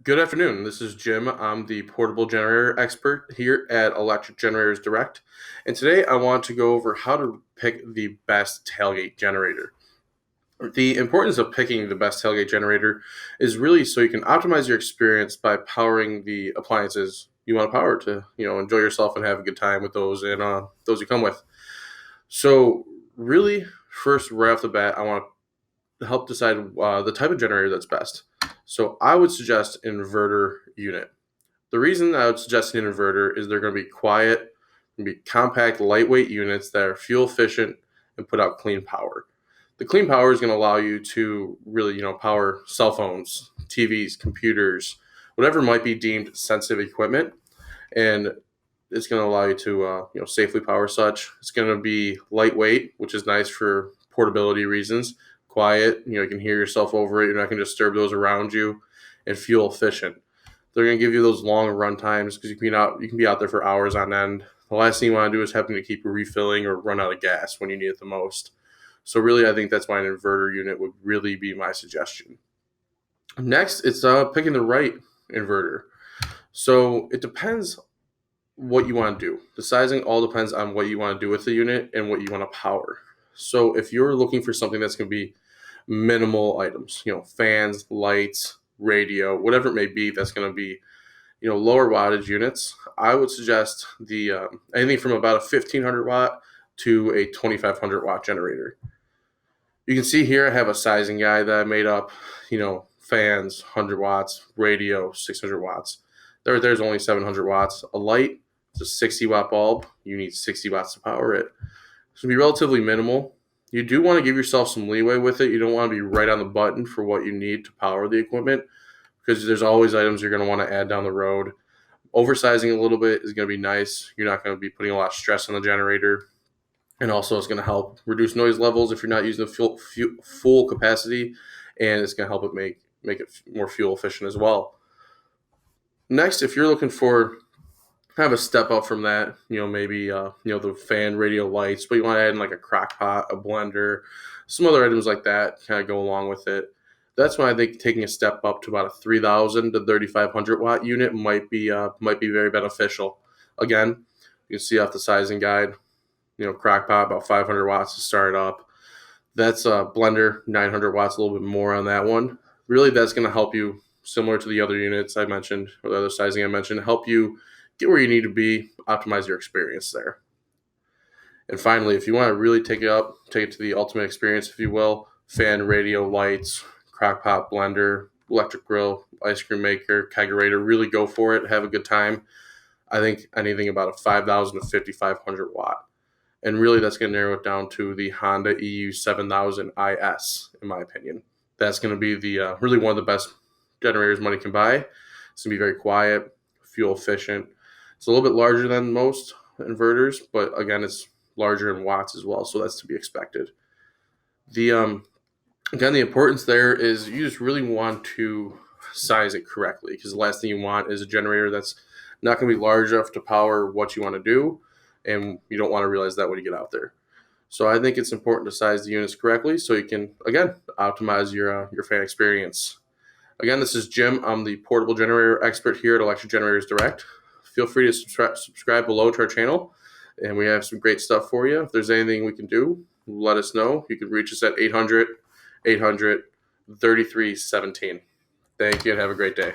Good afternoon. This is Jim. I'm the portable generator expert here at Electric Generators Direct. And today I want to go over how to pick the best tailgate generator. The importance of picking the best tailgate generator is really so you can optimize your experience by powering the appliances you want to power to, enjoy yourself and have a good time with those and those you come with. So really, first, right off the bat, I want to help decide the type of generator that's best. So I would suggest inverter unit. The reason I would suggest an inverter is they're going to be quiet, going to be compact, lightweight units that are fuel efficient and put out clean power. The clean power is going to allow you to really, power cell phones, TVs, computers, whatever might be deemed sensitive equipment, and it's going to allow you to, safely power such. It's going to be lightweight, which is nice for portability reasons. Quiet, you can hear yourself over it. You're not going to disturb those around you, and fuel efficient. They're going to give you those long run times because you can be out there for hours on end. The last thing you want to do is having to keep refilling or run out of gas when you need it the most. So really, I think that's why an inverter unit would really be my suggestion. Next, it's picking the right inverter. So it depends what you want to do. The sizing all depends on what you want to do with the unit and what you want to power. So if you're looking for something that's going to be minimal items, fans, lights, radio, whatever it may be, that's going to be, lower wattage units, I would suggest the anything from about a 1500 watt to a 2500 watt generator. You can see here I have a sizing guide that I made up, fans, 100 watts, radio, 600 watts. There's only 700 watts. A light, it's a 60 watt bulb. You need 60 watts to power it. It's going to be relatively minimal. You do want to give yourself some leeway with it. You don't want to be right on the button for what you need to power the equipment because there's always items you're going to want to add down the road. Oversizing a little bit is going to be nice. You're not going to be putting a lot of stress on the generator. And also it's going to help reduce noise levels if you're not using the full capacity. And it's going to help it make it more fuel efficient as well. Next, if you're looking for kind of a step up from that, maybe the fan, radio, lights, but you want to add in like a crock pot, a blender, some other items like that kind of go along with it. That's why I think taking a step up to about a 3,000 to 3,500 watt unit might be very beneficial. Again, you can see off the sizing guide, crock pot about 500 watts to start up. That's a blender, 900 watts, a little bit more on that one. Really, that's going to help you, similar to the other units I mentioned, or the other sizing I mentioned, help you get where you need to be, optimize your experience there. And finally, if you want to really take it to the ultimate experience, if you will, fan, radio, lights, crock pot, blender, electric grill, ice cream maker, kegerator, really go for it, have a good time. I think anything about a 5,000 to 5,500 watt. And really that's going to narrow it down to the Honda EU7000is, in my opinion. That's going to be the really one of the best generators money can buy. It's going to be very quiet, fuel efficient. It's a little bit larger than most inverters, but again, it's larger in watts as well, so that's to be expected. The importance there is you just really want to size it correctly because the last thing you want is a generator that's not going to be large enough to power what you want to do, and you don't want to realize that when you get out there. So I think it's important to size the units correctly so you can, again, optimize your fan experience. Again, this is Jim. I'm the portable generator expert here at Electric Generators Direct. Feel free to subscribe below to our channel, and we have some great stuff for you. If there's anything we can do, let us know. You can reach us at 800-800-3317. Thank you and have a great day.